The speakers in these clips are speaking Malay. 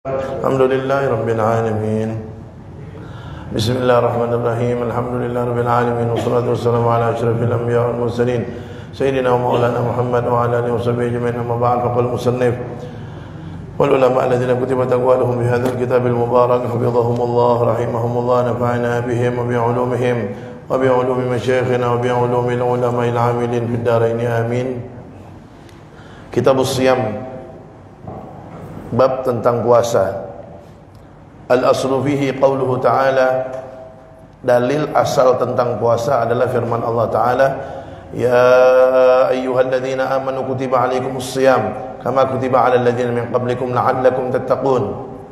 Alhamdulillahi Rabbil Alamin. Bismillahirrahmanirrahim. Alhamdulillahi Rabbil Alamin. Wassalatu wassalamu ala asyrafil anbiya wal mursalin Sayyidina wa maulana Muhammad wa ala alihi wa sahbihi ajma'in. Amma ba'd. Faqala musannif wal ulama alladhina kutibat aqwaluhum bi hadzal kitabil mubarak hafizahumullah rahimahumullah nafa'ana bihim wa bi ulumihim wa bi ulumi masyayikhina wa bi ulumil ulama'il 'amilin fid dharain amin. Kitabus Shiyam, bab tentang puasa. Al-aslu fihi qauluhu ta'ala, dalil asal tentang puasa adalah firman Allah Ta'ala, ya ayyuhalladzina amanu kutiba alaikumus shiyam kama kutiba alal ladzina min qablikum la'allakum tattaqun,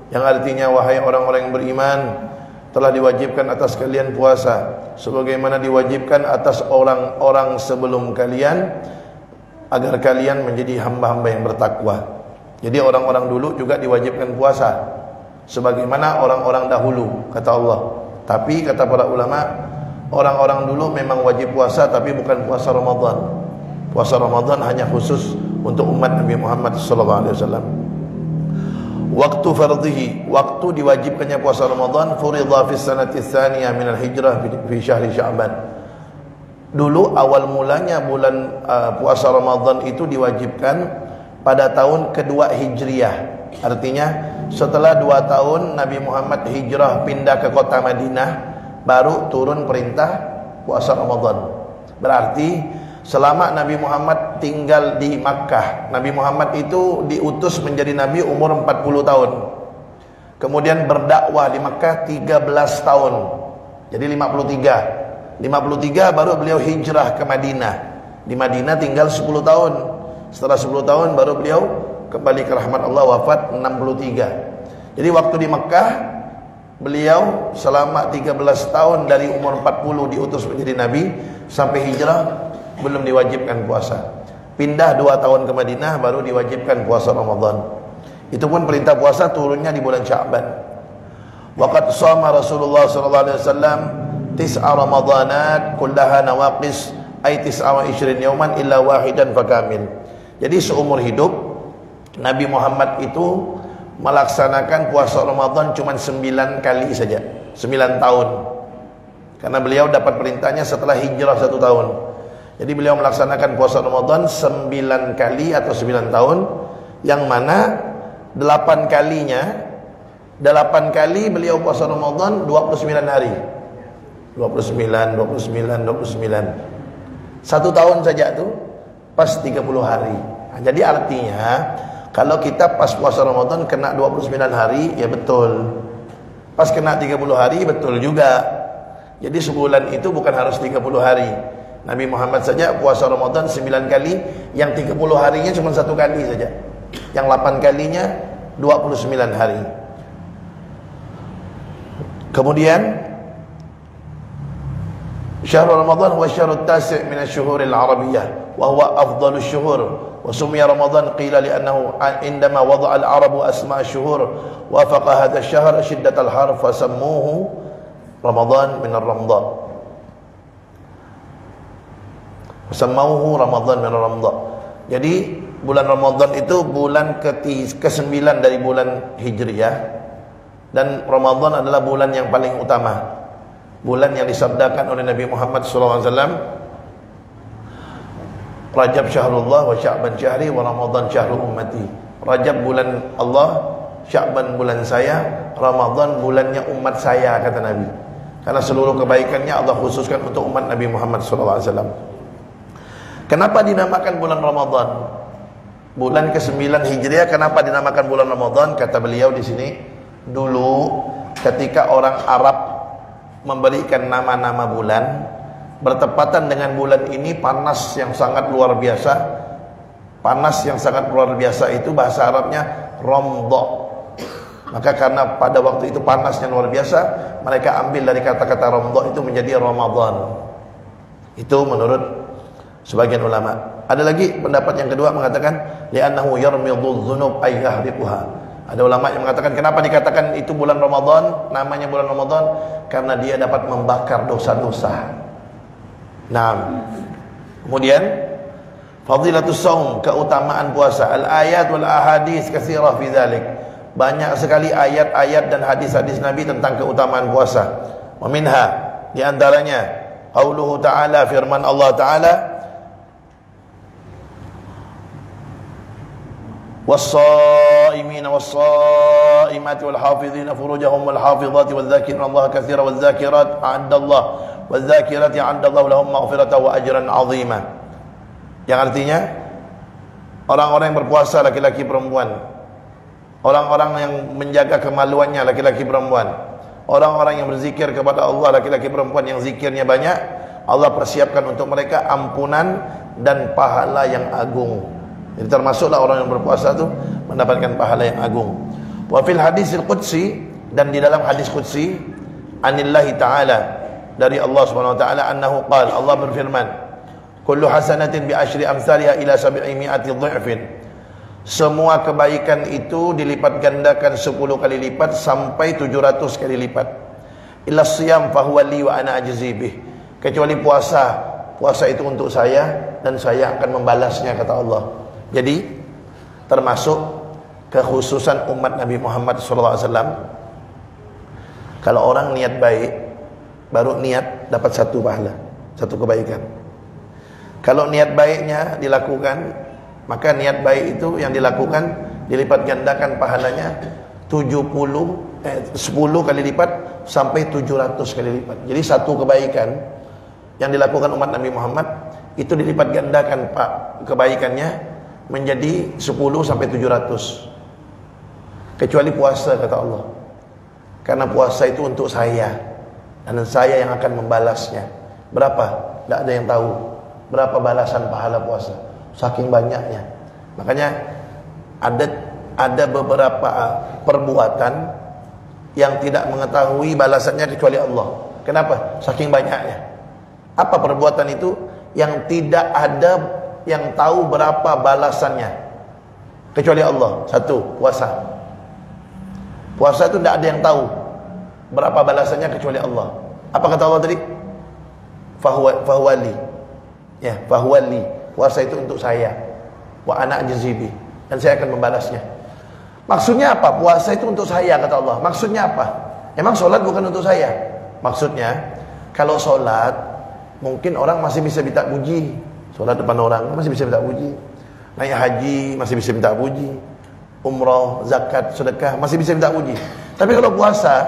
yang artinya wahai orang-orang yang beriman, telah diwajibkan atas kalian puasa sebagaimana diwajibkan atas orang-orang sebelum kalian agar kalian menjadi hamba-hamba yang bertakwa. Jadi orang-orang dulu juga diwajibkan puasa sebagaimana orang-orang dahulu, kata Allah. Tapi kata para ulama, orang-orang dulu memang wajib puasa tapi bukan puasa Ramadan. Puasa Ramadan hanya khusus untuk umat Nabi Muhammad SAW. Waktu fardhihi, waktu diwajibkannya puasa Ramadan, furidha fi sanati tsaniyah min al-hijrah fi syahri Sya'ban. Dulu awal mulanya bulan puasa Ramadan itu diwajibkan pada tahun kedua Hijriyah. Artinya setelah 2 tahun Nabi Muhammad hijrah pindah ke kota Madinah, baru turun perintah puasa Ramadan. Berarti selama Nabi Muhammad tinggal di Makkah, Nabi Muhammad itu diutus menjadi Nabi umur 40 tahun. Kemudian berdakwah di Makkah 13 tahun. Jadi 53 baru beliau hijrah ke Madinah. Di Madinah tinggal 10 tahun. Setelah 10 tahun baru beliau kembali ke rahmat Allah, wafat 63. Jadi waktu di Mekah beliau selama 13 tahun dari umur 40 diutus menjadi Nabi sampai hijrah belum diwajibkan puasa. Pindah 2 tahun ke Madinah baru diwajibkan puasa Ramadan. Itu pun perintah puasa turunnya di bulan Sya'ban. Waqad shama Rasulullah sallallahu alaihi wasallam 9 Ramadanat kullaha nawaqis ay 29 yawman illa wahidan fakamil. Jadi seumur hidup Nabi Muhammad itu melaksanakan puasa Ramadan cuma 9 kali saja, 9 tahun. Karena beliau dapat perintahnya setelah hijrah 1 tahun. Jadi beliau melaksanakan puasa Ramadan 9 kali atau 9 tahun, yang mana 8 kali beliau puasa Ramadan 29 hari. 29. 1 tahun saja tuh pas 30 hari. Nah, jadi artinya kalau kita pas puasa Ramadan kena 29 hari, ya betul. Pas kena 30 hari, betul juga. Jadi sebulan itu bukan harus 30 hari. Nabi Muhammad saja puasa Ramadan 9 kali, yang 30 harinya cuma 1 kali saja. Yang 8 kalinya 29 hari. Kemudian Syahrul Ramadan huwa syahrut tasi' min asy-syuhuril arabiyyah wa huwa afdhalus syuhur wa sumiya Ramadan qila li'annahu indama wada'a al-arabu asma' asy-syuhur wa faqa hadha asy-syahr shiddatal har fasammuhu Ramadan min ar-ramdha. Fasammuhu Ramadan min ar-ramdha. Jadi bulan Ramadan itu bulan ke-9 dari bulan Hijriyah, dan Ramadan adalah bulan yang paling utama. Bulan yang disabdakan oleh Nabi Muhammad SAW, Rajab syahrullah wa Sya'ban syahri wa Ramadan syahru ummati. Rajab bulan Allah, Sya'ban bulan saya, Ramadan bulannya umat saya, kata Nabi. Karena seluruh kebaikannya Allah khususkan untuk umat Nabi Muhammad SAW. Kenapa dinamakan bulan Ramadan? Bulan ke-9 Hijriah kenapa dinamakan bulan Ramadan? Kata beliau di sini, dulu ketika orang Arab memberikan nama-nama bulan bertepatan dengan bulan ini, panas yang sangat luar biasa. Panas yang sangat luar biasa itu bahasa Arabnya Ramdha. Maka karena pada waktu itu panasnya luar biasa, mereka ambil dari kata-kata Ramdha itu menjadi Ramadan. Itu menurut sebagian ulama. Ada lagi pendapat yang kedua mengatakan li'annahu yarmidhu dzunub ay yahriquha. Ada ulama yang mengatakan kenapa dikatakan itu bulan Ramadan, namanya bulan Ramadan, karena dia dapat membakar dosa-dosa. Nah, kemudian fadilatus shaum, keutamaan puasa. Al ayat wal ahadits katsirah fi dzalik. banyak sekali ayat-ayat dan hadis-hadis Nabi tentang keutamaan puasa. Wa minha, di antaranya qauluhu ta'ala, firman Allah Ta'ala, was-shaimina was-shaimati wal-hafizina furujahum wal-hafizati wadh-dhakirina Allah katsiran wadh-dhakirat a'addallah wadh-dhakirati a'addallahu lahum maghfiratan wa ajran 'azima. Yang artinya orang-orang yang berpuasa laki-laki perempuan, orang-orang yang menjaga kemaluannya laki-laki perempuan, orang-orang yang berzikir kepada Allah laki-laki perempuan yang zikirnya banyak, Allah persiapkan untuk mereka ampunan dan pahala yang agung. Jadi termasuklah orang yang berpuasa itu mendapatkan pahala yang agung. Wa fil hadisil qudsi, dan di dalam hadis qudsi, anillahi ta'ala, dari Allah Subhanahu wa taala, annahu qala, Allah berfirman, kullu hasanatin bi asyri amsalha ila 700 dha'fin. Semua kebaikan itu dilipat gandakan 10 kali lipat sampai 700 kali lipat. Illa siyam fahuwa li wa ana ajzi bih. Kecuali puasa, puasa itu untuk saya dan saya akan membalasnya, kata Allah. Jadi termasuk kekhususan umat Nabi Muhammad SAW, kalau orang niat baik, baru niat dapat satu pahala, satu kebaikan. Kalau niat baiknya dilakukan, maka niat baik itu yang dilakukan dilipat gandakan pahalanya 10 kali lipat sampai 700 kali lipat. Jadi satu kebaikan yang dilakukan umat Nabi Muhammad itu dilipat gandakan kebaikannya menjadi 10 sampai 700. Kecuali puasa, kata Allah. Karena puasa itu untuk saya dan saya yang akan membalasnya. Berapa? Tidak ada yang tahu berapa balasan pahala puasa, saking banyaknya. Makanya ada beberapa perbuatan yang tidak mengetahui balasannya kecuali Allah. Kenapa? Saking banyaknya. Apa perbuatan itu? Yang tidak ada yang tahu berapa balasannya kecuali Allah. Satu, puasa. Puasa itu tidak ada yang tahu berapa balasannya kecuali Allah. Apa kata Allah tadi? Fahuwali. Ya, fahuwali. Puasa itu untuk saya. Wa ana ajzibi, dan saya akan membalasnya. Maksudnya apa? Puasa itu untuk saya, kata Allah. Maksudnya apa? Emang sholat bukan untuk saya? Maksudnya, kalau sholat mungkin orang masih bisa minta puji. Sholat depan orang masih bisa minta puji. Naik haji masih bisa minta puji. Umrah, zakat, sedekah masih bisa minta puji. Tapi kalau puasa,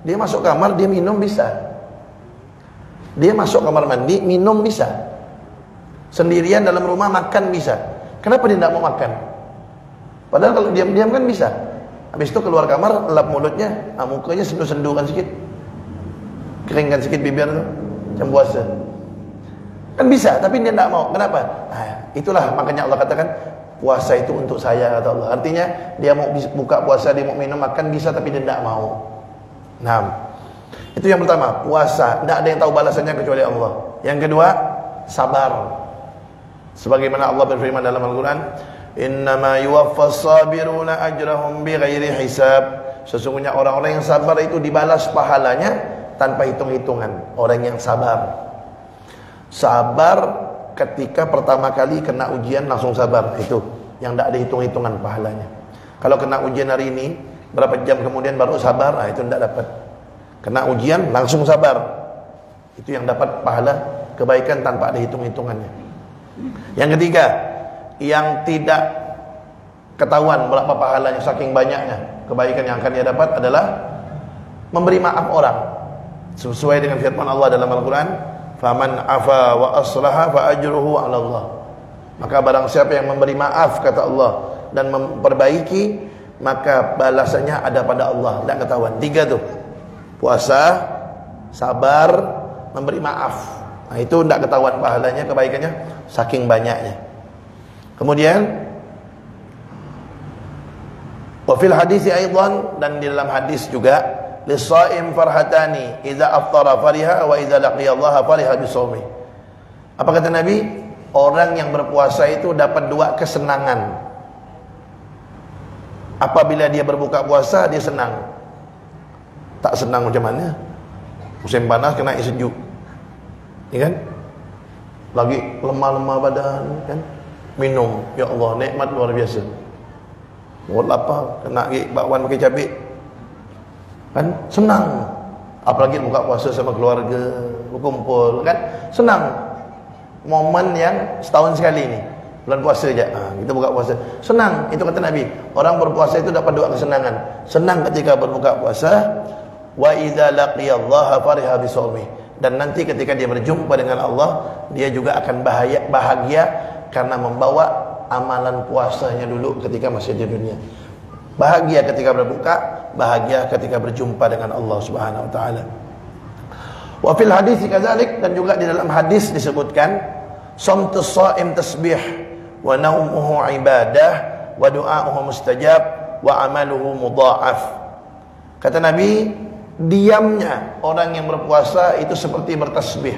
dia masuk kamar, dia minum bisa. Dia masuk kamar mandi, minum bisa. Sendirian dalam rumah makan bisa. Kenapa dia tidak mau makan? Padahal kalau diam-diam kan bisa. Habis itu keluar kamar, lap mulutnya, mukanya sendu-sendukan sedikit, keringkan sedikit bibir tuh, jam puasa. Kan bisa, tapi dia tidak mau. Kenapa? Itulah makanya Allah katakan puasa itu untuk saya, kata Allah. Artinya dia mau buka puasa, dia mau minum, makan bisa, tapi dia tidak mau. Nah, itu yang pertama, puasa. Tidak ada yang tahu balasannya kecuali Allah. Yang kedua, sabar. Sebagaimana Allah berfirman dalam Al-Quran, innama yuwaffas sabiruna ajrahum bighairi hisab. Sesungguhnya orang-orang yang sabar itu dibalas pahalanya tanpa hitung-hitungan. Orang yang sabar, sabar ketika pertama kali kena ujian langsung sabar, itu yang tidak ada hitung-hitungan pahalanya. Kalau kena ujian hari ini, berapa jam kemudian baru sabar, itu tidak dapat. Kena ujian langsung sabar, itu yang dapat pahala kebaikan tanpa ada hitung-hitungannya. Yang ketiga, yang tidak ketahuan berapa pahalanya, saking banyaknya kebaikan yang akan dia dapat adalah memberi maaf orang. Sesuai dengan firman Allah dalam Al-Quran, faman afa wa aslaha fa ajruhu 'ala Allah. Maka barang siapa yang memberi maaf, kata Allah, dan memperbaiki, maka balasannya ada pada Allah. Tidak ketahuan. Tiga tuh, puasa, sabar, memberi maaf. Nah, itu tidak ketahuan pahalanya, kebaikannya, saking banyaknya. Kemudian wa fil hadis aidan, dan di dalam hadis juga, lis-shaim farhatani idza aftara fariha wa idza laqiya Allah fariha bisawmi. Apa kata Nabi? Orang yang berpuasa itu dapat dua kesenangan. Apabila dia berbuka puasa, dia senang. Tak senang macam mana? Musim panas kena air sejuk, ya kan? Lagi lemah-lemah badan, kan? Minum, ya Allah, nikmat luar biasa. Perut lapar, kena bakwan pakai cabai. Kan senang. Apalagi buka puasa sama keluarga, berkumpul, kan senang. Momen yang setahun sekali ni, bulan puasa je. Kita buka puasa. Senang, itu kata Nabi. Orang berpuasa itu dapat doa kesenangan. Senang ketika berbuka puasa. Wa idza laqiyallaha fariha bisawmi. Dan nanti ketika dia berjumpa dengan Allah, dia juga akan bahagia karena membawa amalan puasanya dulu ketika masih di dunia. Bahagia ketika berbuka, bahagia ketika berjumpa dengan Allah Subhanahu wa taala. Wa fil hadis kadzalik, dan juga di dalam hadis disebutkan shamtus shaim tasbih wa naumuhu ibadah wa du'auhu mustajab wa amaluhu mudha'af. Kata Nabi, diamnya orang yang berpuasa itu seperti bertasbih.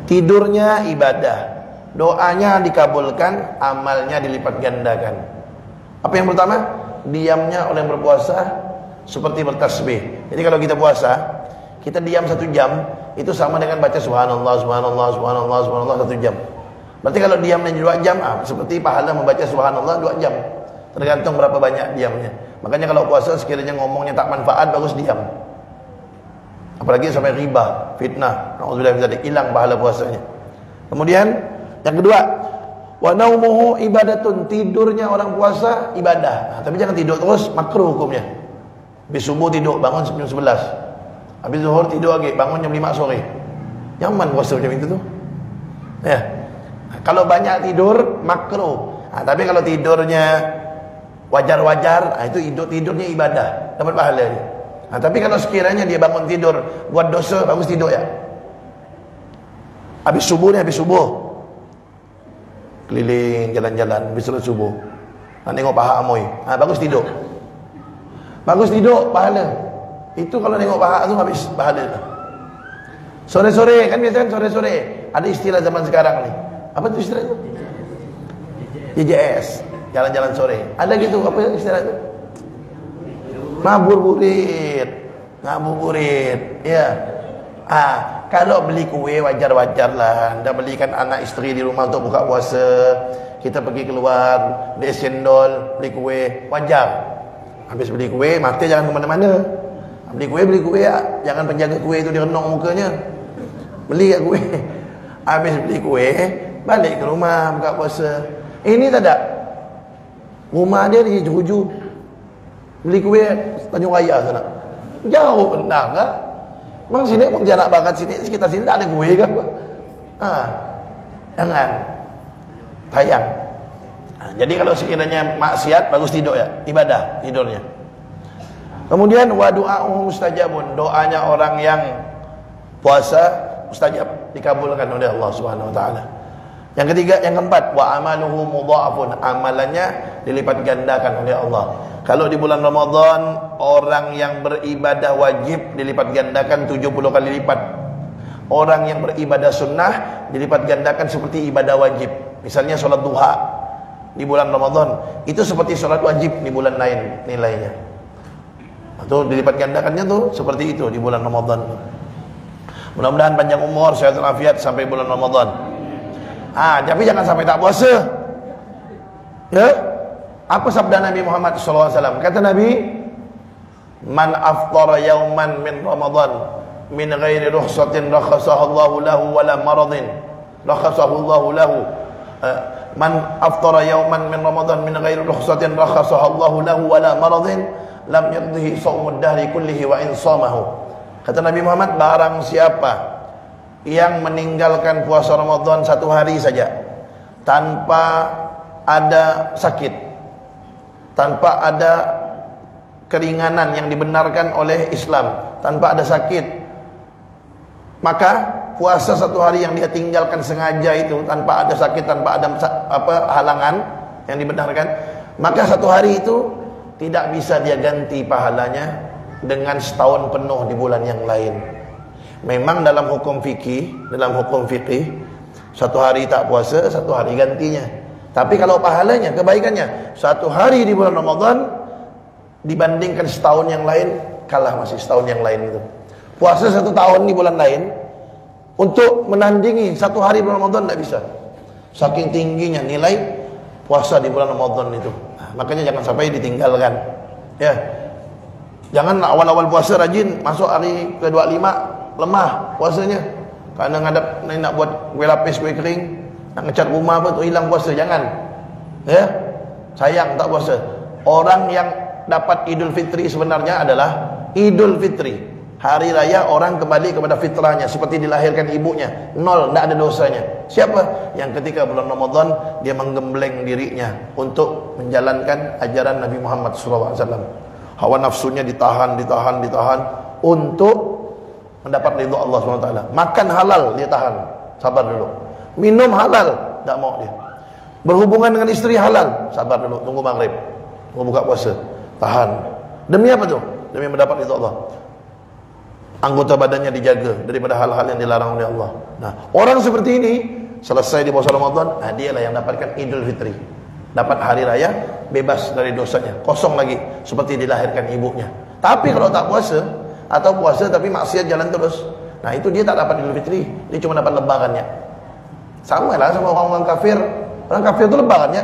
Tidurnya ibadah. Doanya dikabulkan, amalnya dilipat gandakan. Apa yang pertama? Diamnya orang yang berpuasa seperti bertasbih. Jadi kalau kita puasa, kita diam 1 jam, itu sama dengan baca subhanallah, subhanallah, subhanallah, subhanallah 1 jam. Berarti kalau diamnya 2 jam, seperti pahala membaca subhanallah 2 jam. Tergantung berapa banyak diamnya. Makanya kalau puasa sekiranya ngomongnya tak manfaat, bagus diam. Apalagi sampai riba, fitnah, na'udzubillah min dzalik, hilang pahala puasanya. Kemudian yang kedua, wa naumuhu ibadatun, tidurnya orang puasa ibadah. Tapi jangan tidur terus, makruh hukumnya. Habis subuh tidur, bangun jam 11. Habis zuhur tidur lagi, bangun jam 5 sore. Nyaman puasa macam itu tuh. Ya. Kalau banyak tidur makruh. Tapi kalau tidurnya wajar-wajar, itu tidurnya ibadah, dapat pahala dia. Tapi kalau sekiranya dia bangun tidur buat dosa, bagus tidur ya. Habis subuh ni, habis subuh keliling jalan-jalan, habis salat subuh nak tengok paha amoy, bagus tidur. Bagus tidur, pahala. Itu kalau tengok paha tu habis pahala. Sore-sore, kan biasa kan sore-sore ada istilah zaman sekarang ni. Apa tu istilah tu? JJS, jalan-jalan sore. Ada gitu, apa istilah tu? Ngabuburit. Ngabuburit. Ya. Kalau beli kue wajar-wajar lah. Anda belikan anak isteri di rumah untuk buka puasa. Kita pergi keluar, beli cendol, beli kue, wajar. Habis beli kue, mati jangan ke mana-mana. Beli kue ya. Jangan penjaga kue itu direnung mukanya. Beli kue. Habis beli kue, balik ke rumah buka puasa. Ini tak ada. Rumah dia di Juju. Beli kue Tanjung Raya sana. Jauh benar kan? Memang sini pun jarak bakat sini, sekitar sini tak ada kue kan? Jangan. Tayang. Jadi kalau sekiranya maksiat, bagus tidur ya, ibadah tidurnya. Kemudian wa du'a'uhu mustajabun, doanya orang yang puasa mustajab, dikabulkan oleh Allah Subhanahu wa taala. Yang ketiga, yang keempat, wa amaluhu mudha'afun, amalannya dilipat gandakan oleh Allah. Kalau di bulan Ramadan, orang yang beribadah wajib dilipat gandakan 70 kali lipat. Orang yang beribadah sunnah dilipat gandakan seperti ibadah wajib. Misalnya sholat duha di bulan Ramadan, itu seperti sholat wajib di bulan lain nilainya. Atau dilipat gandakannya tuh seperti itu di bulan Ramadan. Mudah-mudahan panjang umur, sehat walafiat sampai bulan Ramadan. Tapi jangan sampai tak puasa. Ya? Apa sabda Nabi Muhammad SAW? Kata Nabi, man aftara yawman min Ramadan min ghairi rukhsatin rakhasahallahu lahu wala maradin rakhasahallahu lahu. Man aftara yawman min Ramadan min ghairi rukhsatin rakhasahallahu lahu wala maradin lam yaqdihi shaumud dahri kullihi wa in shamahu. Kata Nabi Muhammad, barang siapa yang meninggalkan puasa Ramadan 1 hari saja tanpa ada sakit, tanpa ada keringanan yang dibenarkan oleh Islam, tanpa ada sakit, maka puasa 1 hari yang dia tinggalkan sengaja itu tanpa ada sakit, tanpa ada halangan yang dibenarkan, maka 1 hari itu tidak bisa dia ganti pahalanya dengan setahun penuh di bulan yang lain. Memang dalam hukum fikih, 1 hari tak puasa, 1 hari gantinya. Tapi kalau pahalanya, kebaikannya 1 hari di bulan Ramadan dibandingkan setahun yang lain, kalah masih setahun yang lain itu. Puasa 1 tahun di bulan lain untuk menandingi 1 hari bulan Ramadan tidak bisa. Saking tingginya nilai puasa di bulan Ramadan itu. Makanya jangan sampai ditinggalkan. Ya. Jangan awal-awal puasa rajin, masuk hari ke-25 lemah puasanya. Karena nak buat kue lapis, kue kering, nak ngecat rumah apa tu hilang puasa, jangan. Ya. Sayang tak puasa. Orang yang dapat Idul Fitri sebenarnya adalah Idul Fitri, hari raya orang kembali kepada fitrahnya seperti dilahirkan ibunya, nol, tidak ada dosanya. Siapa? Yang ketika bulan Ramadan dia menggembleng dirinya untuk menjalankan ajaran Nabi Muhammad SAW. Hawa nafsunya ditahan untuk mendapat ridha Allah SWT. Makan halal dia tahan, sabar dulu. Minum halal, tak mau dia. Berhubungan dengan istri halal, sabar dulu, tunggu maghrib, tunggu buka puasa, tahan. Demi apa tu? Demi mendapat ridha Allah. Anggota badannya dijaga daripada hal-hal yang dilarang oleh Allah. Nah, orang seperti ini selesai di puasa Ramadan, dialah yang dapatkan Idul Fitri. Dapat hari raya, bebas dari dosanya, kosong lagi seperti dilahirkan ibunya. Tapi kalau tak puasa atau puasa tapi maksiat jalan terus, nah itu dia tak dapat Idul Fitri, dia cuma dapat lebarannya. Sama lah sama orang-orang kafir. Orang kafir itu lebarannya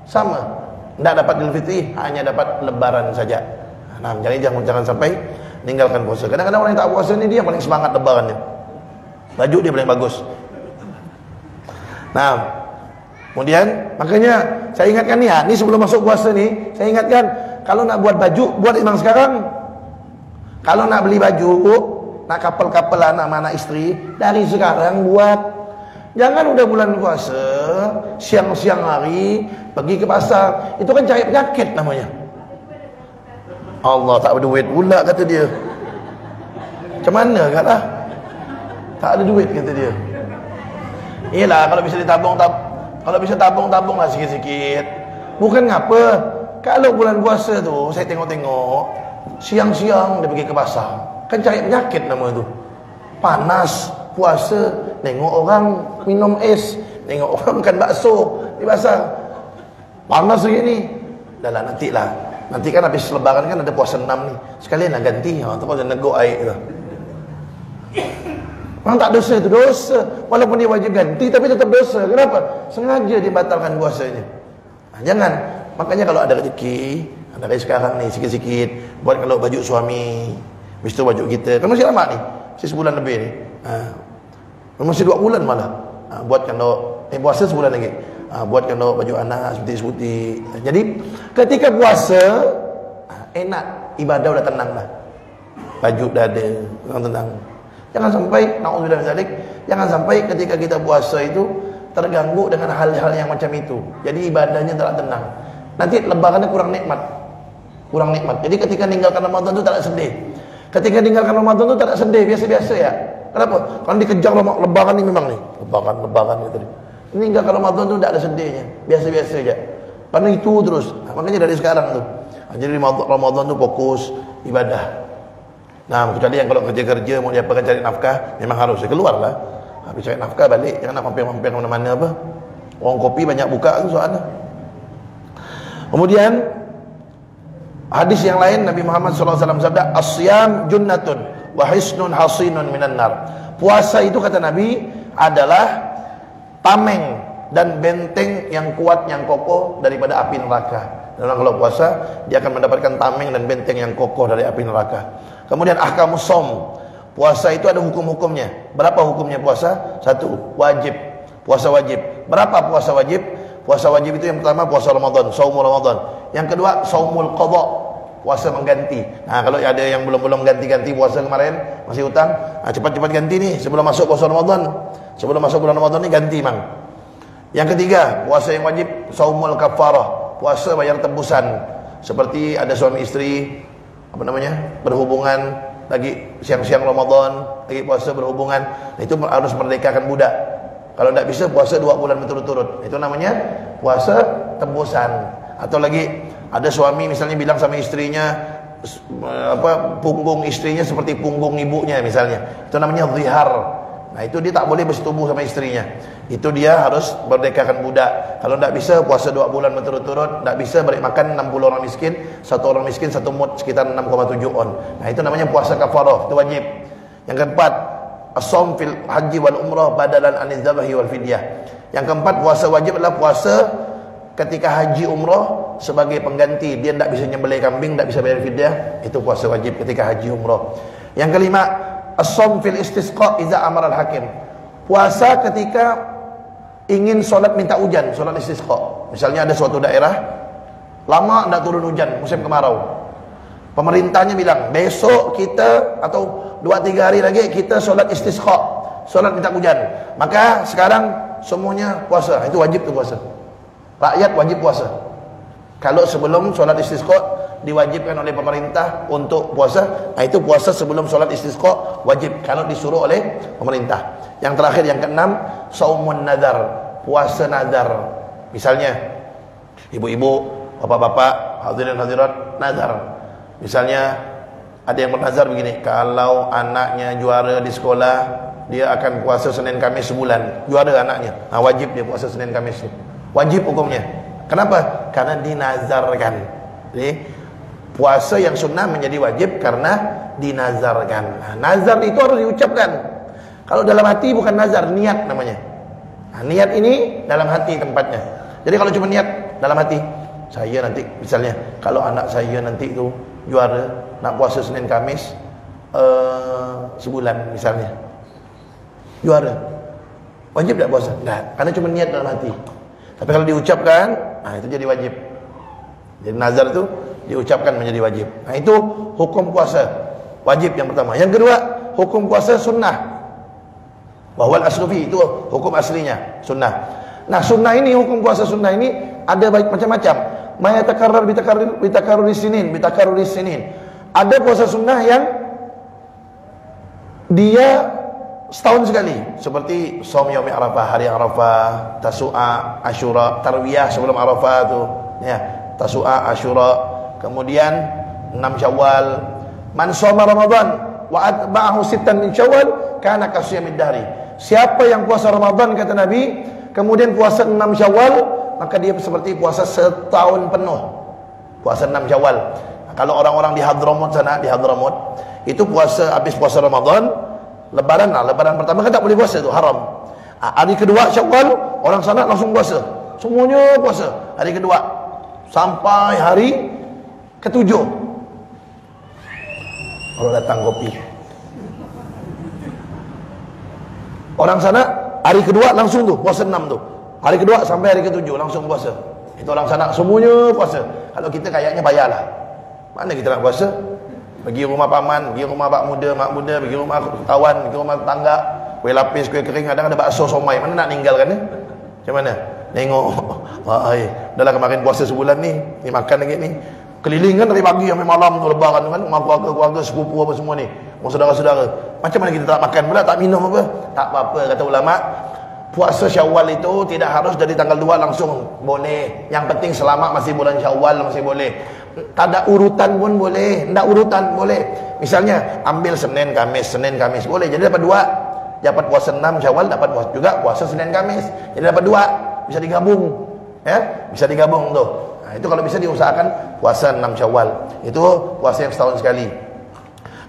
sama, tidak dapat Idul Fitri, hanya dapat lebaran saja. Nah, jadi jangan sampai meninggalkan puasa. Kadang-kadang orang yang tak puasa ni dia paling semangat lebarannya, baju dia paling bagus. Nah, kemudian makanya saya ingatkan ni, ni sebelum masuk puasa ni, saya ingatkan kalau nak buat baju, buat memang sekarang. Kalau nak beli baju, nak kapal-kapalan anak-anak istri, dari sekarang buat. Jangan udah bulan puasa, siang-siang hari pergi ke pasar, itu kan cari penyakit namanya. Allah, tak ada duit pula kata dia. Macam mana kan lah? Tak ada duit kata dia. Yelah, kalau bisa ditabung, kalau bisa tabung lah sikit-sikit. Bukan ngapa, kalau bulan puasa tu saya tengok-tengok siang-siang dia pergi ke pasar, kan cari penyakit nama tu. Panas puasa, tengok orang minum es, tengok orang makan bakso di pasar, panas begini. Dah lah, nanti kan habis lebaran kan ada puasa 6 ni, sekalian nak ganti, terus dia neguk air tu. Orang tak dosa itu dosa, walaupun dia wajib ganti tapi tetap dosa. Kenapa? Sengaja dibatalkan puasanya. Jangan. Makanya kalau ada rezeki, ada kayak sekarang ni sikit-sikit buat kalau baju suami, habis tu baju kita, kan masih lama ni, masih sebulan lebih ni. Masih 2 bulan malah. Buat kalau puasa sebulan lagi. Buat kalau baju anak seperti. Jadi ketika puasa enak, ibadah udah tenang dah. Baju dah ada, tenang. Jangan sampai naudzubillah min zalik, jangan sampai ketika kita puasa itu terganggu dengan hal-hal yang macam itu. Jadi ibadahnya tak tenang. Nanti lebarannya kurang nikmat. Jadi ketika meninggalkan Ramadan itu tak ada sedih. Ketika meninggalkan Ramadan itu tak ada sedih, biasa-biasa ya. Kenapa? Kan dikejar lebaran ni memang ni. Lebaran gitu. Meninggalkan Ramadan itu tak ada sedihnya, biasa-biasa saja. Karena itu terus. Makanya dari sekarang tu. Jadi Ramadan tu fokus ibadah. Nah, kecuali yang kalau kerja-kerja mau diapakan cari nafkah, memang harus keluar lah. Habis cari nafkah balik, jangan nak mampir-mampir mana-mana apa. Orang kopi banyak buka tu soalnya. Kemudian hadis yang lain Nabi Muhammad SAW sabda, "As-siyam junnatun wa hisnun hasinun minan nar." Puasa itu kata Nabi adalah tameng dan benteng yang kuat, yang kokoh daripada api neraka. Dan kalau puasa dia akan mendapatkan tameng dan benteng yang kokoh dari api neraka. Kemudian ahkamus shaum. Puasa itu ada hukum-hukumnya. Berapa hukumnya puasa? 1, wajib. Puasa wajib. Berapa puasa wajib? Puasa wajib itu yang pertama puasa Ramadan, saumul Ramadan. Yang kedua saumul qadha, puasa mengganti. Nah, kalau ada yang belum ganti-ganti puasa kemarin, masih hutang, cepat-cepat ganti nih sebelum masuk puasa Ramadan. Sebelum masuk bulan Ramadan ni ganti mang. Yang ketiga, puasa yang wajib saumul kafarah, puasa bayar tebusan. Seperti ada suami istri berhubungan lagi siang-siang Ramadan, lagi puasa berhubungan, itu harus merdekakan budak. Kalau tidak bisa puasa 2 bulan berturut-turut, itu namanya puasa tebusan. Atau lagi ada suami misalnya bilang sama istrinya, punggung istrinya seperti punggung ibunya misalnya, itu namanya zihar. Nah, itu dia tak boleh bersetubuh sama istrinya. Itu dia harus merdekakan budak. Kalau tidak bisa puasa 2 bulan berturut-turut, tidak bisa beri makan 60 orang miskin, 1 orang miskin 1 mud sekitar 6,7 on. Nah, itu namanya puasa kafarah, itu wajib. Yang keempat, as-shaum fil haji wal umrah badalan aniz zabahi wal fidyah. Yang keempat, puasa wajib adalah puasa ketika haji umrah sebagai pengganti, dia tidak bisa nyembelih kambing, tidak bisa bayar fidyah, itu puasa wajib ketika haji umrah. Yang kelima, as-shaum fil istisqa idza amara al-hakim. Puasa ketika ingin solat minta hujan, solat istisqa. Misalnya ada suatu daerah lama tidak turun hujan, musim kemarau. Pemerintahnya bilang, besok kita atau 2-3 hari lagi kita solat istisqa, solat minta hujan. Maka sekarang semuanya puasa, itu wajib tuh puasa. Rakyat wajib puasa. Kalau sebelum solat istisqa diwajibkan oleh pemerintah untuk puasa, itu puasa sebelum solat istisqa wajib kalau disuruh oleh pemerintah. Yang terakhir, yang keenam, saumun nazar, puasa nazar. Misalnya ibu-ibu, bapak-bapak, hadirin hadirat, nazar. Misalnya ada yang bernazar begini, kalau anaknya juara di sekolah, dia akan puasa Senin Kamis sebulan. Juara anaknya, wajib dia puasa Senin Kamis. Wajib hukumnya. Kenapa? Karena dinazarkan. Jadi puasa yang sunnah menjadi wajib karena dinazarkan. Nazar itu harus diucapkan. Kalau dalam hati bukan nazar, niat namanya. Niat ini dalam hati tempatnya. Jadi kalau cuma niat dalam hati, saya nanti misalnya kalau anak saya nanti itu juara, nak puasa Senin Kamis sebulan misalnya, juara, wajib tak puasa? Enggak, karena cuma niat dalam hati. Tapi kalau diucapkan, itu jadi wajib. Jadi nazar itu diucapkan menjadi wajib. Itu hukum puasa wajib yang pertama. Yang kedua, hukum puasa sunnah. Wahwal aslufi, itu hukum aslinya sunnah. Nah, sunnah ini, hukum puasa sunnah ini ada baik macam-macam. Ma yatakarrar bitakarruris sinin. Ada puasa sunnah yang dia setahun sekali, seperti shaum yaumi Arafah, hari Arafah, Tasu'a, Asyura, tarwiyah sebelum Arafah tu, ya, Tasu'a, Asyura, kemudian 6 Syawal. Man shoma Ramadan wa atba'ahu sittan min Syawal kana kasiyamid dahri. Siapa yang puasa Ramadan, kata Nabi, kemudian puasa 6 Syawal, maka dia seperti puasa setahun penuh. Puasa 6 Syawal. Kalau orang-orang di Hadramut sana, di Hadramut, itu puasa, habis puasa Ramadan, Lebaran pertama kan tak boleh puasa, itu haram. Hari kedua Syawal, orang sana langsung puasa, semuanya puasa hari kedua sampai hari ke-7. Kalau datang kopi, orang sana hari kedua langsung tuh puasa 6 tuh, hari kedua sampai hari ke-7 langsung puasa. Itu orang sana semuanya puasa. Kalau kita kayaknya bayarlah, mana kita nak puasa? Pergi rumah paman, pergi rumah mak muda, pergi rumah kawan, pergi rumah tetangga, kuih lapis, kuih kering, kadang ada bakso somai, mana nak ninggalkan ni? Macam mana? Tengok, dah lah kemarin puasa sebulan ni makan lagi ni. Keliling kan dari pagi sampai malam tu, lebaran kan, rumah keluarga, sepupu apa semua ni, saudara-saudara. Macam mana kita tak makan pula, tak minum apa? Tak apa-apa, kata ulama. Puasa Syawal itu tidak harus dari tanggal 2 langsung, boleh. Yang penting selama masih bulan Syawal masih boleh. Tak ada urutan pun boleh, tidak urutan boleh. Misalnya ambil Senin Kamis boleh. Jadi dapat 2. Dapat puasa 6 Syawal, dapat juga puasa Senin Kamis. Jadi dapat 2, bisa digabung. Ya, bisa digabung tuh. Nah, itu kalau bisa diusahakan puasa 6 Syawal. Itu puasa yang setahun sekali.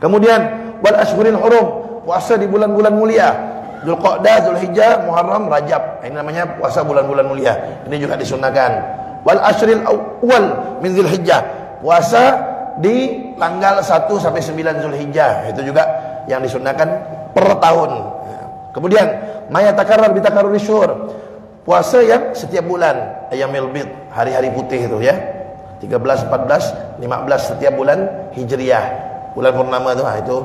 Kemudian wal ashhuril hurum, puasa di bulan-bulan mulia. Dzulqa'dah, Dzulhijjah, Muharram, Rajab. Ini namanya puasa bulan-bulan mulia. Ini juga disunahkan. Wal ashril awal min Dzulhijjah, puasa di tanggal 1 sampai 9 Dzulhijjah. Itu juga yang disunahkan per tahun. Kemudian ma yatakarrar bitakarruris syuhur, puasa yang setiap bulan, ayyamil bid, hari-hari putih itu ya. 13, 14, 15 setiap bulan Hijriah. Bulan purnama itu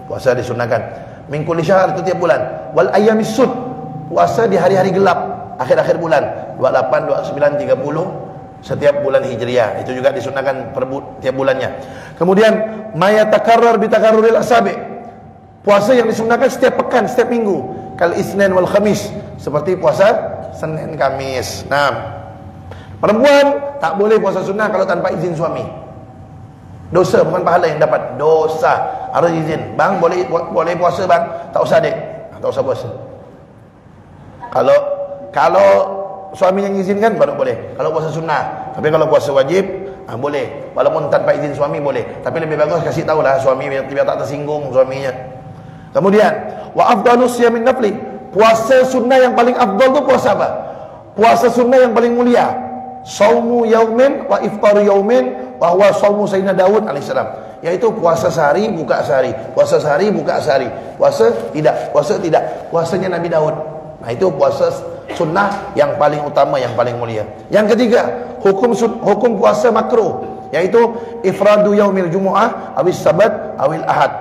puasa disunahkan. Min kulli syahr, itu tiap bulan. Wal ayyamis sud, puasa di hari-hari gelap, akhir-akhir bulan, 28, 29, 30 setiap bulan Hijriah. Itu juga disunahkan tiap bulannya. Kemudian ma yatakarrar bitakarruril asabi, puasa yang disunahkan setiap pekan, setiap minggu. Kal Isnin wal Khamis, seperti puasa Senin Kamis. Nah, perempuan tak boleh puasa sunnah kalau tanpa izin suami. Dosa, bukan pahala yang dapat, dosa. Harus izin. Bang, boleh puasa bang? Tak usah dek, tak usah puasa. Kalau suami yang izinkan baru boleh. Kalau puasa sunnah. Tapi kalau puasa wajib, boleh. Walaupun tanpa izin suami boleh. Tapi lebih bagus kasih tahulah suami biar tak tersinggung suaminya. Kemudian wa afdalus siyamin nafli, puasa sunnah yang paling afdal tu puasa apa? Puasa sunnah yang paling mulia. Saumu yaumin wa iftaru yaumin wa huwa saumu Sayyidina Daud alaihissalam. Yaitu puasa sehari, buka sehari. Puasa sehari, buka sehari. Puasa tidak, puasa tidak. Puasanya Nabi Daud. Nah, itu puasa sunnah yang paling utama, yang paling mulia. Yang ketiga, hukum puasa makruh, yaitu ifradu yaumil jumu'ah awis sabat awil ahad.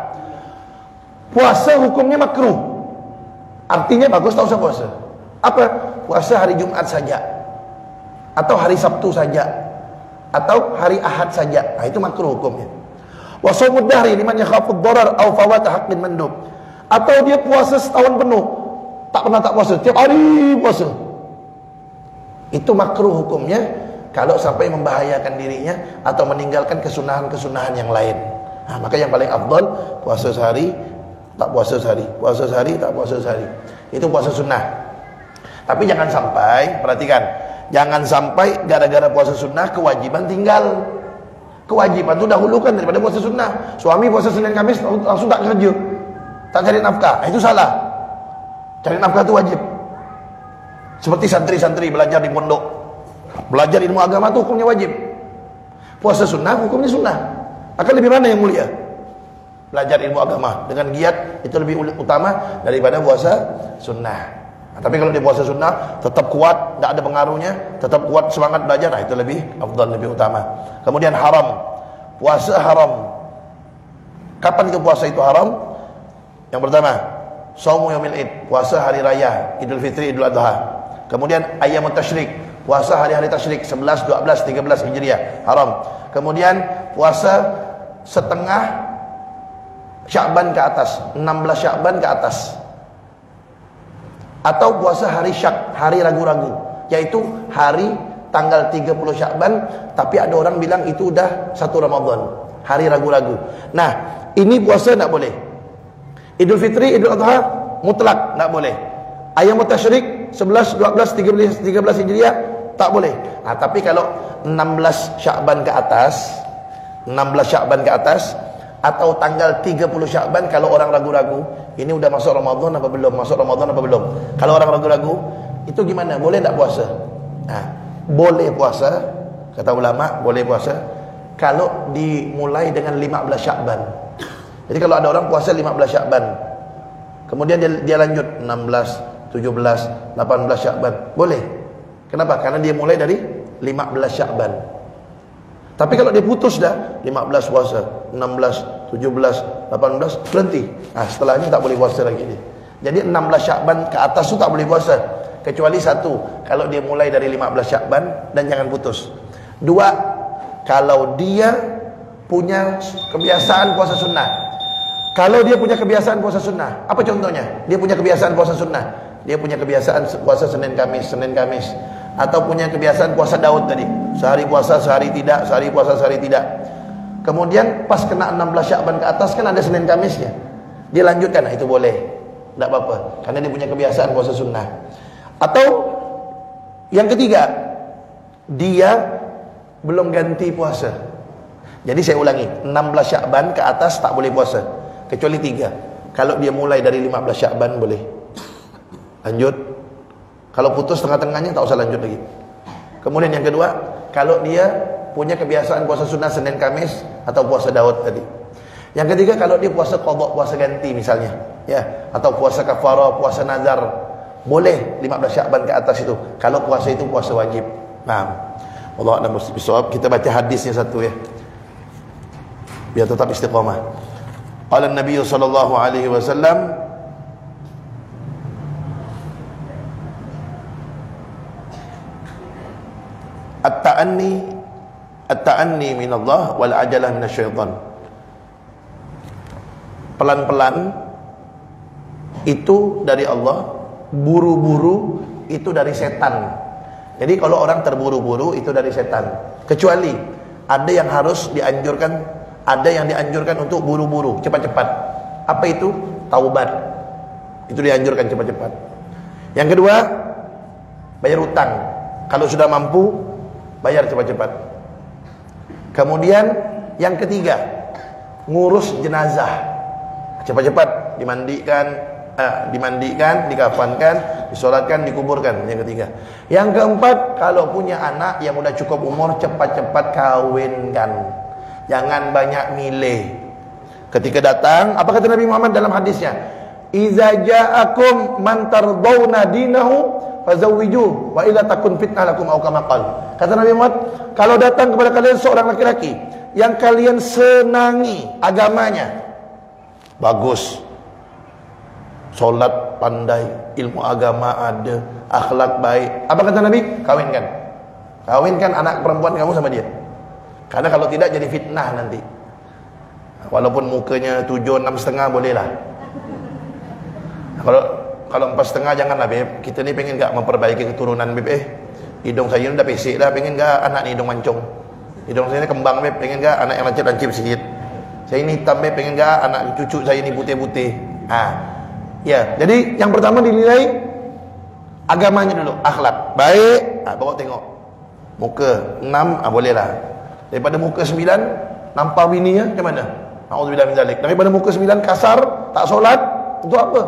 Puasa hukumnya makruh. Artinya bagus tak usah puasa. Apa? Puasa hari Jumat saja, atau hari Sabtu saja, atau hari Ahad saja. Nah, itu makruh hukumnya. Wa shaumud dahri liman yakhafud darar aw fawat haqqin mandub. Atau dia puasa setahun penuh, tak pernah tak puasa, tiap hari puasa. Itu makruh hukumnya kalau sampai membahayakan dirinya atau meninggalkan kesunahan-kesunahan yang lain. Nah, maka yang paling afdal puasa sehari, tak puasa sehari, puasa sehari, tak puasa sehari. Itu puasa sunnah. Tapi jangan sampai, perhatikan, jangan sampai gara-gara puasa sunnah kewajiban tinggal. Kewajiban itu dahulukan daripada puasa sunnah. Suami puasa Senin Kamis langsung tak kerja, tak cari nafkah. Nah, itu salah. Cari nafkah itu wajib. Seperti santri-santri belajar di pondok, belajar ilmu agama itu hukumnya wajib. Puasa sunnah hukumnya sunnah. Akan lebih mana yang mulia? Belajar ilmu agama dengan giat itu lebih utama daripada puasa sunnah. Nah, tapi kalau dia puasa sunnah tetap kuat, tidak ada pengaruhnya, tetap kuat semangat belajar, nah itu lebih afdal, lebih utama. Kemudian haram, puasa haram. Kapan itu puasa itu haram? Yang pertama, Shaumu yaumil id, puasa hari raya Idul Fitri, Idul Adha. Kemudian ayyamut tasyrik, puasa hari-hari tasyrik 11, 12, 13 Hijriah, haram. Kemudian puasa setengah Sya'ban ke atas, 16 Sya'ban ke atas. Atau puasa hari syak, hari ragu-ragu, yaitu hari tanggal 30 Sya'ban, tapi ada orang bilang itu udah 1 Ramadan, hari ragu-ragu. Nah, ini puasa tak boleh. Idul Fitri, Idul Adha mutlak tak boleh. Ayyamut tasyrik 11, 12, 13 Hijriah tak boleh. Nah, tapi kalau 16 Sya'ban ke atas, 16 Sya'ban ke atas, atau tanggal 30 Sya'ban, kalau orang ragu-ragu, ini udah masuk Ramadan apa belum? Masuk Ramadan apa belum? Kalau orang ragu-ragu, itu gimana? Boleh tak puasa? Nah, boleh puasa, kata ulama, boleh puasa kalau dimulai dengan 15 Sya'ban. Jadi kalau ada orang puasa 15 Sya'ban, kemudian dia lanjut 16, 17, 18 Sya'ban, boleh. Kenapa? Karena dia mulai dari 15 Sya'ban. Tapi kalau dia putus dah 15 puasa, 16, 17, 18 berhenti. Nah, setelahnya tak boleh puasa lagi dia. Jadi 16 Sya'ban ke atas tu tak boleh puasa, kecuali satu, kalau dia mulai dari 15 Sya'ban dan jangan putus. Dua, kalau dia punya kebiasaan puasa sunnah. Kalau dia punya kebiasaan puasa sunnah, apa contohnya? Dia punya kebiasaan puasa sunnah. Dia punya kebiasaan puasa Senin Kamis, atau punya kebiasaan puasa Daud tadi, sehari puasa sehari tidak, sehari puasa sehari tidak. Kemudian pas kena 16 Sya'ban ke atas kan ada Senin Kamisnya, dia lanjutkan, nah itu boleh, tidak apa-apa, karena dia punya kebiasaan puasa sunnah. Atau yang ketiga, dia belum ganti puasa. Jadi saya ulangi, 16 Sya'ban ke atas tak boleh puasa, kecuali 3. Kalau dia mulai dari 15 Sya'ban boleh lanjut. Kalau putus tengah-tengahnya tak usah lanjut lagi. Kemudian yang kedua, kalau dia punya kebiasaan puasa sunnah Senin Kamis atau puasa Daud tadi. Yang ketiga, kalau dia puasa qadha, puasa ganti misalnya, ya, atau puasa kafarah, puasa nazar, boleh 15 Sya'ban ke atas itu. Kalau puasa itu puasa wajib. Paham? Allah a'lam bishawab. Kita baca hadisnya satu ya, biar tetap istiqamah. Qala Nabi sallallahu alaihi wasallam, At-ta'anni minallah wal ajalah minasyaitan. Pelan-pelan itu dari Allah, buru-buru itu dari setan. Jadi kalau orang terburu-buru itu dari setan. Kecuali ada yang harus dianjurkan, ada yang dianjurkan untuk buru-buru, cepat-cepat. Apa itu? Taubat. Itu dianjurkan cepat-cepat. Yang kedua, bayar hutang. Kalau sudah mampu, bayar cepat-cepat. Kemudian yang ketiga, ngurus jenazah. Cepat-cepat dimandikan, dimandikan, dikafankan, disolatkan, dikuburkan. Yang ketiga. Yang keempat, kalau punya anak yang udah cukup umur, cepat-cepat kawinkan. Jangan banyak milih. Ketika datang, apa kata Nabi Muhammad dalam hadisnya? Iza ja'akum man tardawna dinahu fazawwijuh wa illa takun fitnah lakum aw kama qala. Kata Nabi Muhammad, kalau datang kepada kalian seorang laki-laki yang kalian senangi agamanya, bagus, solat pandai, ilmu agama ada, akhlak baik, apa kata Nabi? Kawinkan. Kawinkan anak perempuan kamu sama dia. Karena kalau tidak jadi fitnah nanti. Walaupun mukanya 7,5 boleh lah. Kalau 4,5 janganlah beb. Kita ni pengen gak memperbaiki keturunan beb. Hidung saya ni dah pesik dah, pengen gak anak ni hidung mancung. Hidung saya ni kembang beb, pengen gak anak yang lancip-lancip sikit. Saya ni hitam beb, pengen gak anak cucu saya ni putih-putih. Ya, jadi yang pertama dinilai agamanya dulu, akhlak baik. Bawa tengok muka 6, boleh lah. Daripada muka 9 nampak bininya macam mana? Auzubillah min zalik. Daripada muka 9 kasar, tak solat, untuk apa?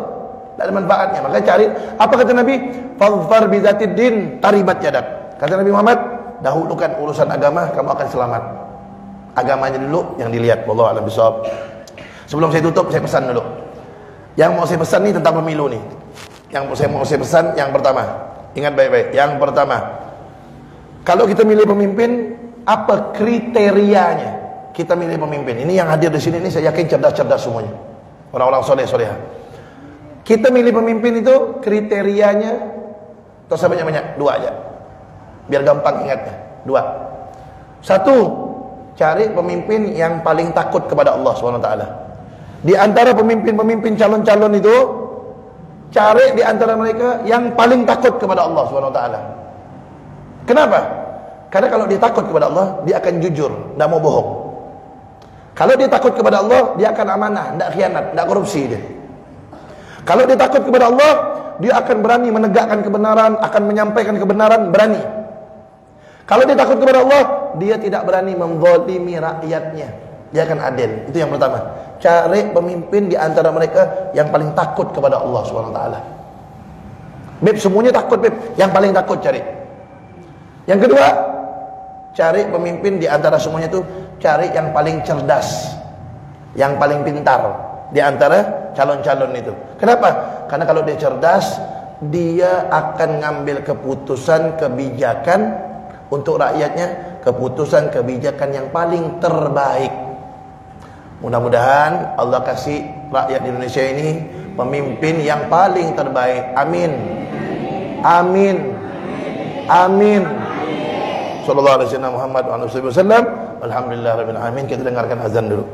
Tak ada manfaatnya. Maka cari, apa kata Nabi? Fadhfar bizatid din taribat yadak. Kata Nabi Muhammad, dahulukan urusan agama, kamu akan selamat. Agamanya dulu yang dilihat. Wallahu a'lam bishawab. Sebelum saya tutup, saya pesan dulu. Yang mau saya pesan ni tentang pemilu ni. Yang mau saya pesan yang pertama. Ingat baik-baik. Yang pertama, kalau kita milih pemimpin, apa kriterianya kita milih pemimpin? Ini yang hadir di sini ini saya yakin cerdas-cerdas semuanya. Orang-orang soleh-solehah. Kita milih pemimpin itu kriterianya, tak usah banyak-banyak, 2 aja. Biar gampang ingatnya. 2. 1, cari pemimpin yang paling takut kepada Allah SWT. Di antara pemimpin-pemimpin calon-calon itu, cari di antara mereka yang paling takut kepada Allah SWT. Kenapa? Karena kalau dia takut kepada Allah, dia akan jujur, tidak mau bohong. Kalau dia takut kepada Allah, dia akan amanah, tidak khianat, tidak korupsi dia. Kalau dia takut kepada Allah, dia akan berani menegakkan kebenaran, akan menyampaikan kebenaran, berani. Kalau dia takut kepada Allah, dia tidak berani menzalimi rakyatnya. Dia akan adil. Itu yang pertama. Cari pemimpin di antara mereka yang paling takut kepada Allah SWT. Beb, semuanya takut beb. Yang paling takut cari. Yang kedua, cari pemimpin di antara semuanya itu, cari yang paling cerdas, yang paling pintar di antara calon-calon itu. Kenapa? Karena kalau dia cerdas, dia akan ngambil keputusan kebijakan untuk rakyatnya, keputusan kebijakan yang paling terbaik. Mudah-mudahan Allah kasih rakyat di Indonesia ini pemimpin yang paling terbaik. Amin. Amin. Amin. Sallallahu alaihi wasallam Muhammad wa alihi wasallam. Alhamdulillah rabbil alamin. Kita dengarkan azan dulu.